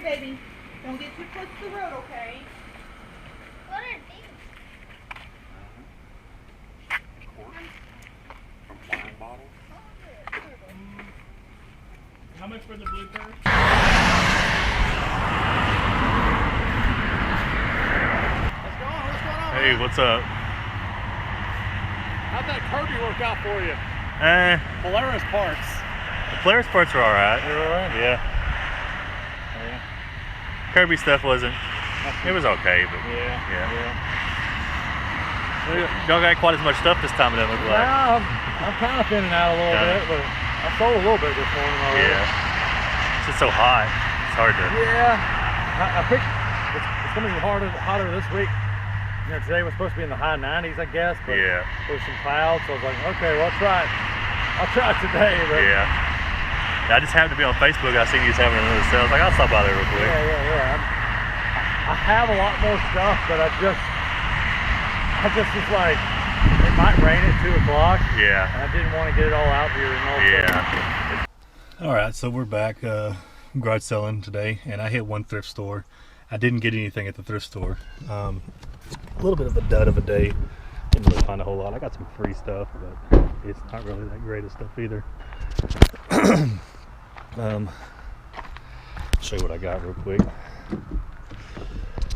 Here, baby. Don't get too close to the road, okay? What are these? Cork from wine bottles. How much for the blue curve? Hey, what's up? How'd that Kirby work out for you? Polaris parts. The Polaris parts are alright. They're alright? Yeah. Kirby stuff wasn't. It was okay, but Yeah. y'all got quite as much stuff this time. It doesn't look like. Well, I'm kind of thinning out a little bit, but I sold a little bit this morning already. Yeah. It's just so hot. It's hard to. Yeah. I picked. It's going to be hotter this week. You know, today was supposed to be in the high 90s, I guess, but Yeah. there's some clouds, so I was like, okay, well, I'll try it today. But Yeah. I just happened to be on Facebook. I seen you having another sale. I was like, I'll stop by there real quick. Yeah. I have a lot more stuff, but I just was like, it might rain at 2 o'clock. Yeah. And I didn't want to get it all out here and all. Yeah. All right, so we're back garage selling today, and I hit one thrift store. I didn't get anything at the thrift store. A little bit of a dud of a day. Didn't really find a whole lot. I got some free stuff, but it's not really that great of stuff either. Show you what I got real quick.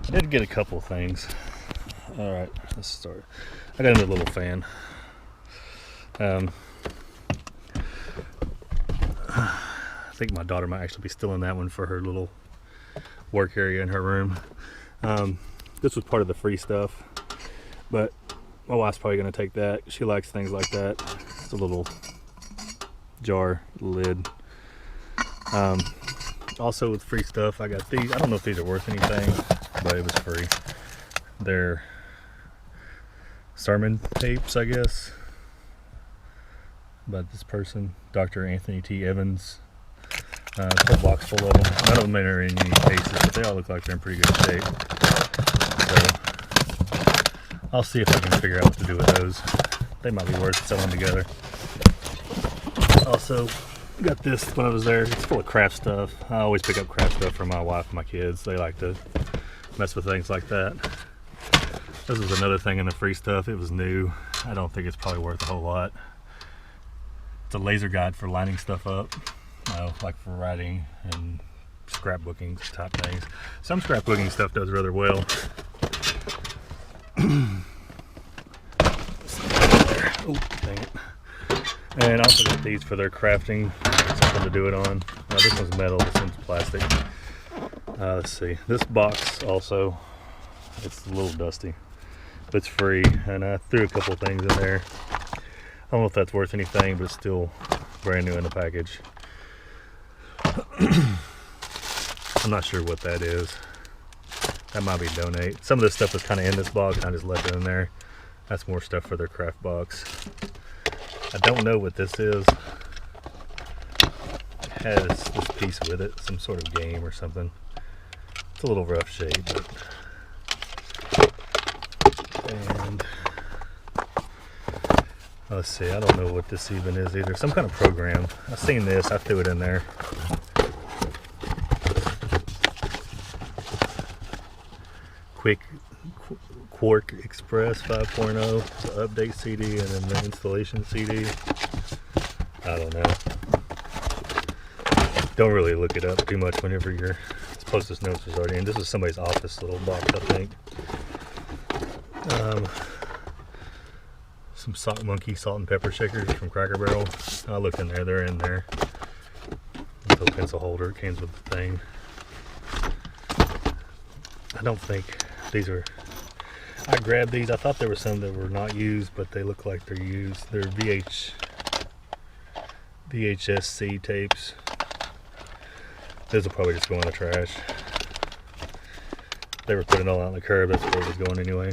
I did get a couple of things. All right, let's start. I got another little fan. I think my daughter might actually be stealing that one for her little work area in her room. This was part of the free stuff, but my wife's probably going to take that. She likes things like that. It's a little jar lid. Also with free stuff, I got these. I don't know if these are worth anything, but it was free. They're sermon tapes, I guess, about this person, Dr. Anthony T. Evans. A whole box full of them. None of them are in any cases, but they all look like they're in pretty good shape. So I'll see if I can figure out what to do with those. They might be worth selling together. Also got this when I was there. It's full of craft stuff. I always pick up craft stuff for my wife and my kids. They like to mess with things like that. This was another thing in the free stuff. It was new. I don't think it's probably worth a whole lot. It's a laser guide for lining stuff up. Like for writing and scrapbooking type things. Some scrapbooking stuff does rather well. Oh, dang it. And I also got these for their crafting, something to do it on. This one's metal, this one's plastic. Let's see, this box also, it's a little dusty, but it's free, and I threw a couple things in there. I don't know if that's worth anything, but it's still brand new in the package. I'm not sure what that is. That might be donate. Some of this stuff was kind of in this box and I just left it in there. That's more stuff for their craft box. I don't know what this is. It has this piece with it, some sort of game or something. It's a little rough shape, but and let's see, I don't know what this even is either. Some kind of program. I've seen this, I threw it in there. Quark Express 5.0, the update CD, and then the installation CD. I don't know. Don't really look it up too much whenever you're supposed to notes was already in. This is somebody's office little box, I think. Some Monkey salt and pepper shakers from Cracker Barrel. I looked in there, they're in there. Little pencil holder, it came with the thing. I don't think these are. I grabbed these. I thought there were some that were not used, but they look like they're used. They're VHS-C tapes. Those will probably just go in the trash. They were putting it all out on the curb. That's where it was going anyway.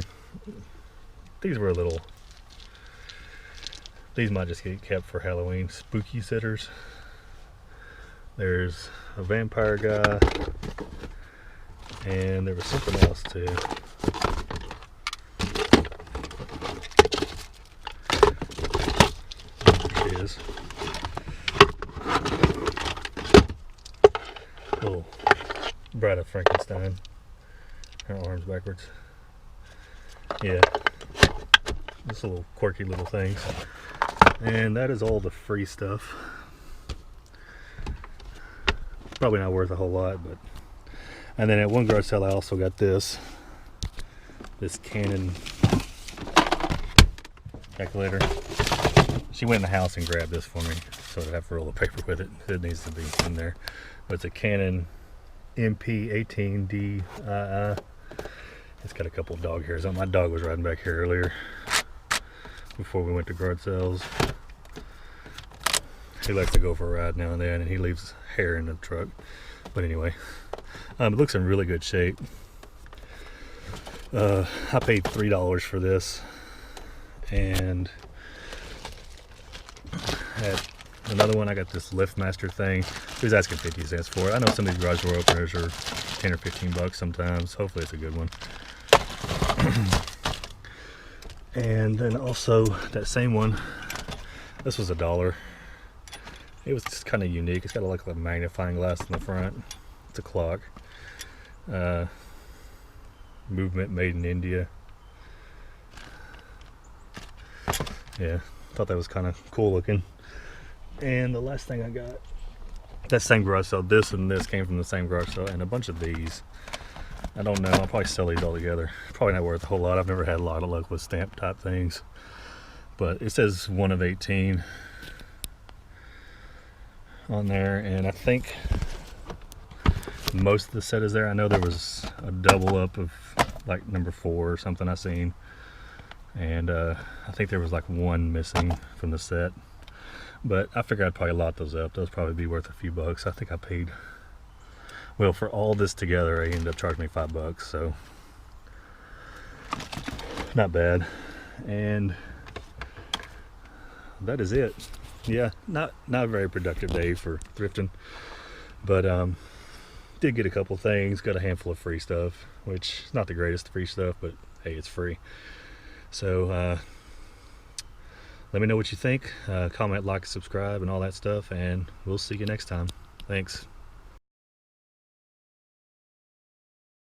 These were a little. These might just get kept for Halloween. Spooky sitters. There's a vampire guy. And there was something else too. There it is. Little Bride of Frankenstein. Her arms backwards. Yeah. Just little quirky little things. And that is all the free stuff. Probably not worth a whole lot, but. And then at one garage sale I also got this Canon calculator. She went in the house and grabbed this for me, so I'd have to roll the paper with it. It needs to be in there. But it's a Canon MP18D. It's got a couple of dog hairs on. My dog was riding back here earlier before we went to garage sales. He likes to go for a ride now and then, and he leaves hair in the truck. But anyway, it looks in really good shape. I paid $3 for this, and at another one I got this LiftMaster thing. He was asking 50 cents for it. I know some of these garage door openers are 10 or 15 bucks sometimes. Hopefully it's a good one. And then also that same one, this was $1. It was just kind of unique. It's got like a magnifying glass in the front. It's a clock. Movement made in India. Yeah, thought that was kind of cool looking. And the last thing I got, that same garage sale, this and this came from the same garage sale, and a bunch of these. I don't know, I'll probably sell these all together. Probably not worth a whole lot. I've never had a lot of luck with stamp type things. But it says 1 of 18 on there, and I think most of the set is there. I know there was a double up of like number 4 or something I seen, and I think there was like 1 missing from the set. But I figured I'd probably lot those up. Those probably be worth a few bucks. I think I paid, well, for all this together, I ended up charging me $5, so not bad. And that is it. Yeah, not a very productive day for thrifting, but did get a couple things. Got a handful of free stuff, which is not the greatest free stuff, but hey, it's free. So let me know what you think. Comment, like, subscribe, and all that stuff, and we'll see you next time. Thanks.